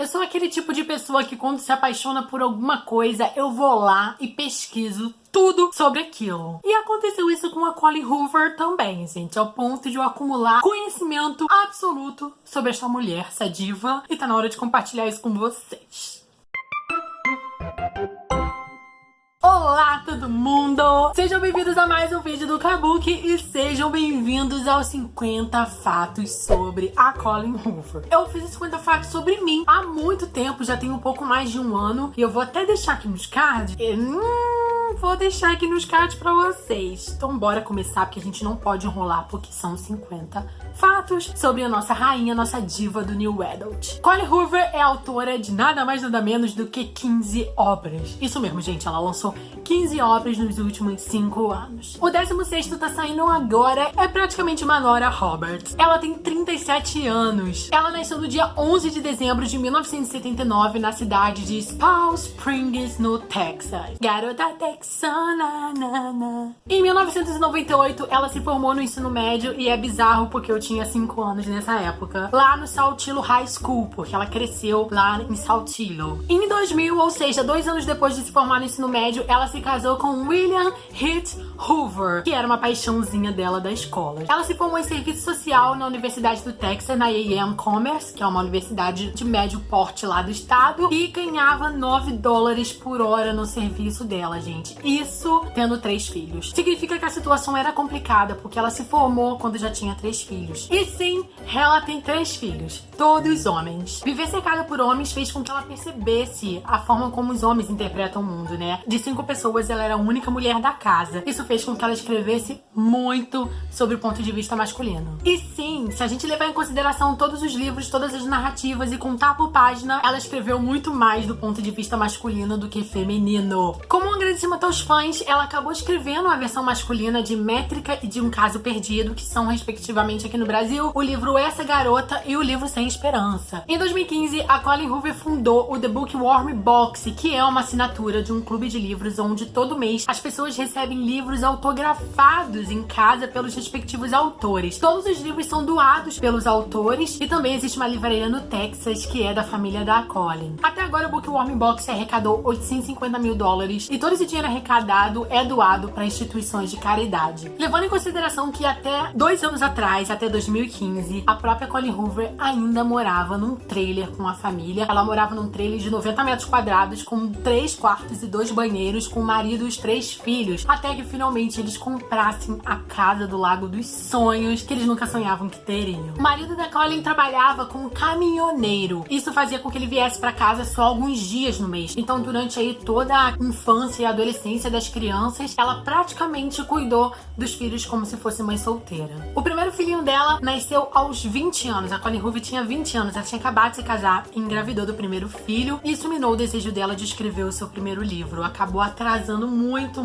Eu sou aquele tipo de pessoa que quando se apaixona por alguma coisa, eu vou lá e pesquiso tudo sobre aquilo. E aconteceu isso com a Colleen Hoover também, gente, ao ponto de eu acumular conhecimento absoluto sobre esta mulher, essa diva, e tá na hora de compartilhar isso com vocês. Olá todo mundo! Sejam bem-vindos a mais um vídeo do Kabuki e sejam bem-vindos aos 50 fatos sobre a Colleen Hoover. Eu fiz 50 fatos sobre mim há muito tempo, já tem um pouco mais de um ano, e eu vou até deixar aqui nos cards. Vou deixar aqui nos cards pra vocês. Então bora começar, porque a gente não pode enrolar, porque são 50 fatos sobre a nossa rainha, nossa diva do New Adult. Colleen Hoover é autora de nada mais nada menos do que 15 obras. Isso mesmo, gente, ela lançou 15 obras nos últimos 5 anos. O 16º tá saindo agora, é praticamente uma Nora Roberts. Ela tem 37 anos. Ela nasceu no dia 11 de dezembro de 1979 na cidade de Palm Springs, no Texas. Garota texana, nana. Em 1998, ela se formou no ensino médio e é bizarro porque eu tinha 5 anos nessa época, lá no Saltillo High School, porque ela cresceu lá em Saltillo. Em 2000, ou seja, 2 anos depois de se formar no ensino médio, ela se casou com William Heath Hoover, que era uma paixãozinha dela da escola. Ela se formou em serviço social na Universidade do Texas, na A&M Commerce, que é uma universidade de médio porte lá do estado, e ganhava $9 por hora no serviço dela, gente. Isso tendo 3 filhos. Significa que a situação era complicada, porque ela se formou quando já tinha 3 filhos. E sim, ela tem 3 filhos, todos homens. Viver cercada por homens fez com que ela percebesse a forma como os homens interpretam o mundo, né? De 5 pessoas, ela era a única mulher da casa. Isso fez com que ela escrevesse muito sobre o ponto de vista masculino. E sim, se a gente levar em consideração todos os livros, todas as narrativas e contar por página, ela escreveu muito mais do ponto de vista masculino do que feminino. Como um agradecimento aos fãs, ela acabou escrevendo a versão masculina de Métrica e de Um Caso Perdido, que são respectivamente aqui no Brasil o livro Essa Garota e o livro Sem Esperança. Em 2015, a Colleen Hoover fundou o The Bookworm Box, que é uma assinatura de um clube de livros onde todo mês as pessoas recebem livros autografados em casa pelos respectivos autores. Todos os livros são doados pelos autores e também existe uma livraria no Texas que é da família da Colleen. Até agora o Bookworm Box arrecadou $850 mil e todo esse dinheiro arrecadado é doado para instituições de caridade. Levando em consideração que até 2 anos atrás, até 2015, a própria Colleen Hoover ainda morava num trailer com a família. Ela morava num trailer de 90 metros quadrados com 3 quartos e 2 banheiros, com o marido e os 3 filhos, até que finalmente eles comprassem a casa do Lago dos Sonhos, que eles nunca sonhavam que teriam. O marido da Colleen trabalhava como caminhoneiro. Isso fazia com que ele viesse para casa só alguns dias no mês. Então, durante aí toda a infância e adolescência das crianças, ela praticamente cuidou dos filhos como se fosse mãe solteira. O primeiro filhinho dela nasceu aos 20 anos. A Colleen Hoover tinha 20 anos, ela tinha acabado de se casar, engravidou do primeiro filho, e isso minou o desejo dela de escrever o seu primeiro livro. Acabou atrasando muito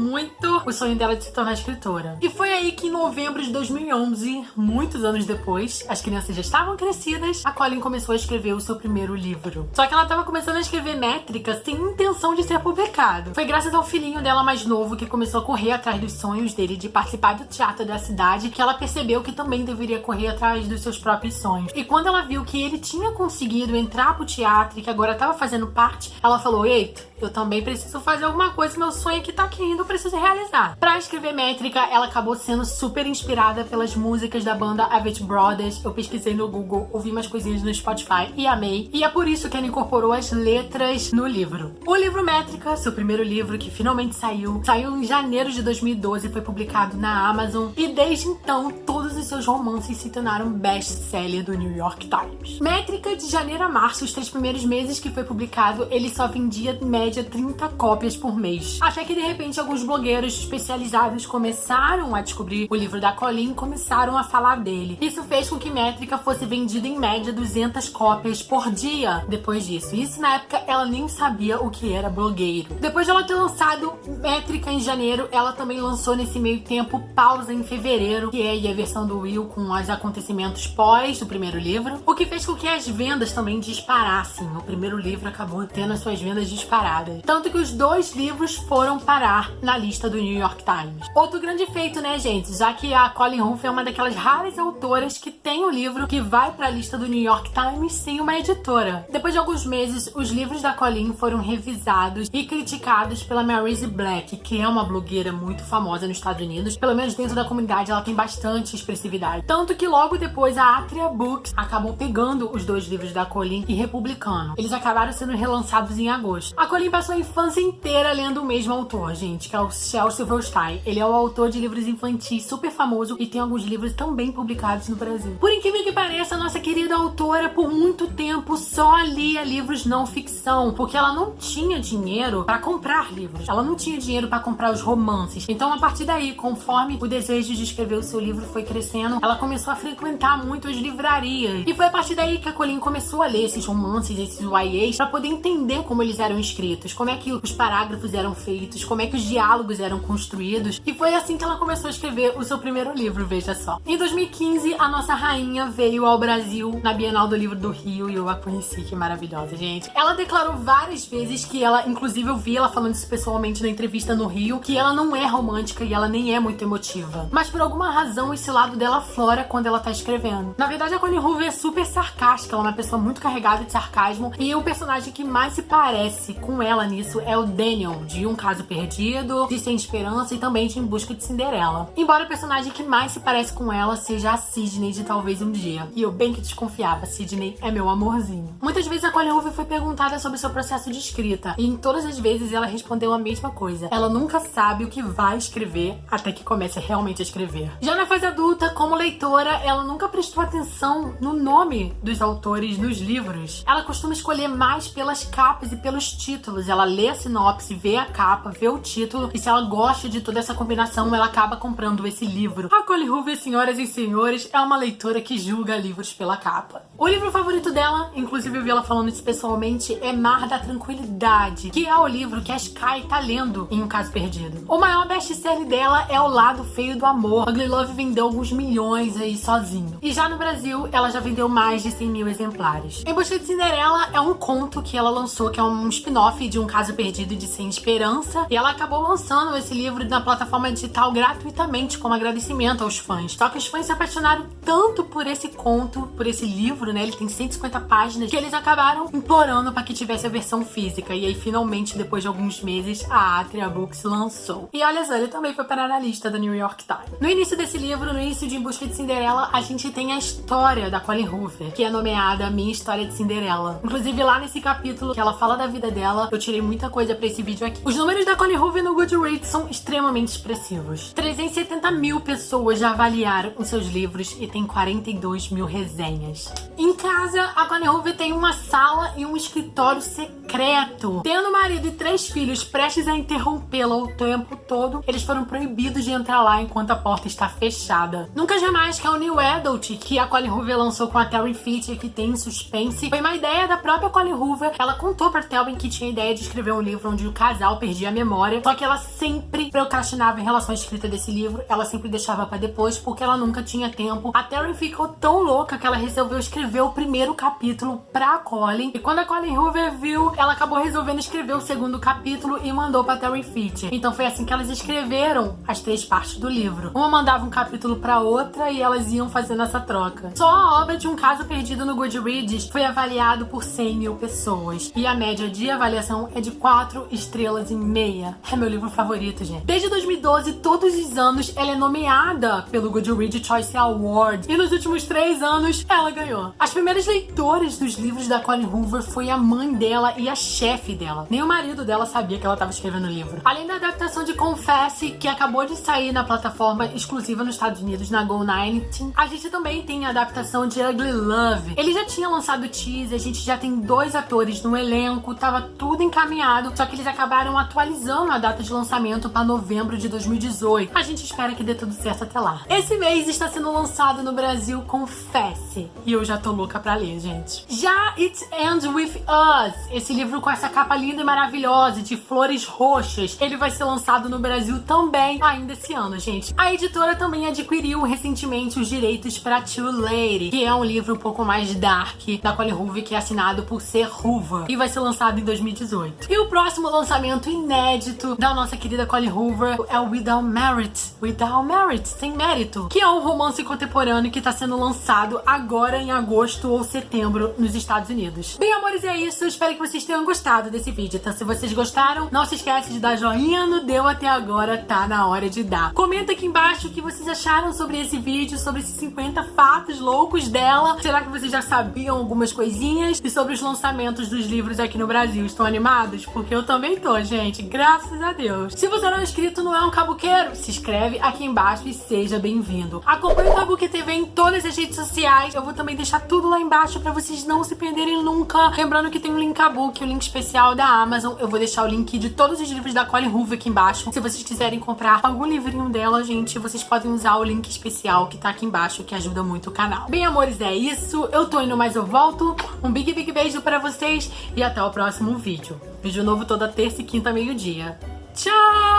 o sonho dela de se tornar escritora. E foi aí que em novembro de 2011, muitos anos depois, as crianças já estavam crescidas, a Colleen começou a escrever o seu primeiro livro. Só que ela estava começando a escrever Métrica sem intenção de ser publicado. Foi graças ao filhinho dela mais novo, que começou a correr atrás dos sonhos dele de participar do teatro da cidade, que ela percebeu que também deveria correr atrás dos seus próprios sonhos. E quando ela viu que ele tinha conseguido entrar pro teatro e que agora estava fazendo parte, ela falou: eita, eu também preciso fazer alguma coisa, meu sonho que tá aqui indo, eu preciso realizar. Pra escrever Métrica, ela acabou sendo super inspirada pelas músicas da banda Avett Brothers. Eu pesquisei no Google, ouvi umas coisinhas no Spotify e amei. E é por isso que ela incorporou as letras no livro. O livro Métrica, seu primeiro livro que finalmente saiu em janeiro de 2012, foi publicado na Amazon, e desde então todos os seus romances se tornaram best-seller do New York Times. Métrica, de janeiro a março, os 3 primeiros meses que foi publicado, ele só vendia em média 30 cópias por mês. Até que de repente alguns blogueiros especializados começaram a descobrir o livro da Colleen e começaram a falar dele. Isso fez com que Métrica fosse vendido em média 200 cópias por dia depois disso. Isso na época ela nem sabia o que era blogueiro. Depois de ela ter lançado Métrica em janeiro, ela também lançou nesse meio tempo Pausa em fevereiro, que é a versão do evoluiu com os acontecimentos pós do primeiro livro, o que fez com que as vendas também disparassem. O primeiro livro acabou tendo as suas vendas disparadas. Tanto que os 2 livros foram parar na lista do New York Times. Outro grande feito, né, gente? Já que a Colleen Hoover é uma daquelas raras autoras que tem um livro que vai pra lista do New York Times sem uma editora. Depois de alguns meses, os livros da Colleen foram revisados e criticados pela Marise Black, que é uma blogueira muito famosa nos Estados Unidos. Pelo menos dentro da comunidade, ela tem bastante expressividade. Tanto que logo depois a Atria Books acabou pegando os 2 livros da Colleen e republicando. Eles acabaram sendo relançados em agosto. A Colleen passou a infância inteira lendo o mesmo autor, gente, que é o Shel Silverstein. Ele é o autor de livros infantis super famoso e tem alguns livros também publicados no Brasil. Por incrível que pareça, a nossa querida autora, por muito tempo, só lia livros não ficção, porque ela não tinha dinheiro para comprar livros. Ela não tinha dinheiro para comprar os romances. Então, a partir daí, conforme o desejo de escrever o seu livro foi crescendo, ela começou a frequentar muito as livrarias. E foi a partir daí que a Colleen começou a ler esses romances, esses YAs, para poder entender como eles eram escritos, como é que os parágrafos eram feitos, como é que os diálogos eram construídos. E foi assim que ela começou a escrever o seu primeiro livro, veja só. Em 2015, a nossa rainha veio ao Brasil na Bienal do Livro do Rio e eu a conheci, que maravilhosa, gente. Ela declarou várias vezes que ela, inclusive eu vi ela falando isso pessoalmente na entrevista no Rio, que ela não é romântica e ela nem é muito emotiva. Mas por alguma razão esse lado dela aflora quando ela tá escrevendo. Na verdade, a Colleen Hoover é super sarcástica, ela é uma pessoa muito carregada de sarcasmo e o personagem que mais se parece com ela nisso é o Daniel, de Um Caso Perdido, de Sem Esperança e também de Em Busca de Cinderela. Embora o personagem que mais se parece com ela seja a Sidney de Talvez Um Dia. E eu bem que desconfiava, Sidney é meu amorzinho. Muitas vezes a Colleen Hoover foi perguntada sobre seu processo de escrita e em todas as vezes ela respondeu a mesma coisa. Ela nunca sabe o que vai escrever até que comece realmente a escrever. Já na fase adulta, como leitora, ela nunca prestou atenção no nome dos autores nos livros. Ela costuma escolher mais pelas capas e pelos títulos. Ela lê a sinopse, vê a capa, vê o título e se ela gosta de toda essa combinação, ela acaba comprando esse livro. A Colleen Hoover, senhoras e senhores, é uma leitora que julga livros pela capa. O livro favorito dela, inclusive eu vi ela falando isso pessoalmente, é Mar da Tranquilidade, que é o livro que a Sky tá lendo em Um Caso Perdido. O maior best-seller dela é O Lado Feio do Amor. Ugly Love vendeu alguns milhões aí sozinho. E já no Brasil, ela já vendeu mais de 100 mil exemplares. Em Busca de Cinderela é um conto que ela lançou, que é um spin-off de Um Caso Perdido de Sem Esperança, e ela acabou lançando esse livro na plataforma digital gratuitamente, como agradecimento aos fãs. Só que os fãs se apaixonaram tanto por esse conto, por esse livro, né? Ele tem 150 páginas, que eles acabaram implorando para que tivesse a versão física. E aí, finalmente, depois de alguns meses, a Atria Books lançou. E olha só, ele também foi parar na lista do New York Times. No início desse livro, no início de Em Busca de Cinderela, a gente tem a história da Colleen Hoover, que é nomeada Minha História de Cinderela. Inclusive, lá nesse capítulo que ela fala da vida dela, eu tirei muita coisa pra esse vídeo aqui. Os números da Colleen Hoover no Goodreads são extremamente expressivos. 370 mil pessoas já avaliaram os seus livros e tem 42 mil resenhas. Em casa, a Colleen Hoover tem uma sala e um escritório secreto. Tendo marido e 3 filhos prestes a interrompê-la o tempo todo, eles foram proibidos de entrar lá enquanto a porta está fechada. Nunca Jamais, que é o New Adult, que a Colleen Hoover lançou com a Terry Fisher, que tem suspense, foi uma ideia da própria Colleen Hoover. Ela contou pra Telvin que tinha a ideia de escrever um livro onde o casal perdia a memória, só que ela sempre procrastinava em relação à escrita desse livro, ela sempre deixava pra depois, porque ela nunca tinha tempo. A Terry ficou tão louca que ela resolveu escrever o primeiro capítulo pra Colleen, e quando a Colleen Hoover viu, ela acabou resolvendo escrever o segundo capítulo e mandou pra Terry Fisher. Então foi assim que elas escreveram as 3 partes do livro. Uma mandava um capítulo pra outra e elas iam fazendo essa troca. Só a obra de Um Caso Perdido no Goodreads foi avaliado por 100 mil pessoas, e a média de avaliação é de 4,5 estrelas. É meu livro favorito, gente. Desde 2012, todos os anos, ela é nomeada pelo Goodreads Choice Award, e nos últimos 3 anos, ela ganhou. As primeiras leitoras dos livros da Colleen Hoover foi a mãe dela e a chefe dela. Nem o marido dela sabia que ela estava escrevendo o livro. Além da adaptação de Confess, que acabou de sair na plataforma exclusiva nos Estados Unidos, na Go19, a gente também tem a adaptação de Ugly Love. Ele já tinha lançado o teaser, a gente já tem 2 atores no elenco, tava tudo encaminhado, só que eles acabaram atualizando a data de lançamento para novembro de 2018. A gente espera que dê tudo certo até lá. Esse mês está sendo lançado no Brasil Confess, e eu já tô louca pra ler, gente. Já It Ends With Us, esse livro com essa capa linda e maravilhosa de flores roxas, ele vai ser lançado no Brasil também ainda esse ano, gente. A editora também adquiriu recentemente os direitos para Too Lady, que é um livro um pouco mais dark da Colleen Hoover, que é assinado por C. Hoover e vai ser lançado em 2018. E o próximo lançamento inédito da nossa querida Colleen Hoover é o Without Merit, sem mérito, que é um romance contemporâneo que está sendo lançado agora em agosto ou setembro nos Estados Unidos. Bem, amores, é isso. Espero que vocês tenham gostado desse vídeo. Então, se vocês gostaram, não se esquece de dar joinha no Deu Até Agora, tá na hora de dar. Comenta aqui embaixo o que vocês acharam sobre esse vídeo, sobre esses 50 fatos loucos dela. Será que vocês já sabiam algumas coisinhas? E sobre os lançamentos dos livros aqui no Brasil. Estão animados? Porque eu também tô, gente. Graças a Deus. Se você não é inscrito, não é um cabuqueiro, se inscreve aqui embaixo e seja bem-vindo. Acompanhe o Kabuki TV em todas as redes sociais. Eu vou também deixar tudo lá embaixo pra vocês não se perderem nunca. Lembrando que tem um link Kabuki, o link especial da Amazon. Eu vou deixar o link de todos os livros da Colleen Hoover aqui embaixo. Se vocês quiserem comprar algum livrinho dela, gente, vocês podem usar o link especial que tá aqui embaixo, que ajuda muito o canal. Bem, amores, é isso. Eu tô indo, mas eu volto. Um big beijo pra vocês e até o próximo vídeo. Vídeo novo toda terça e quinta, meio-dia. Tchau!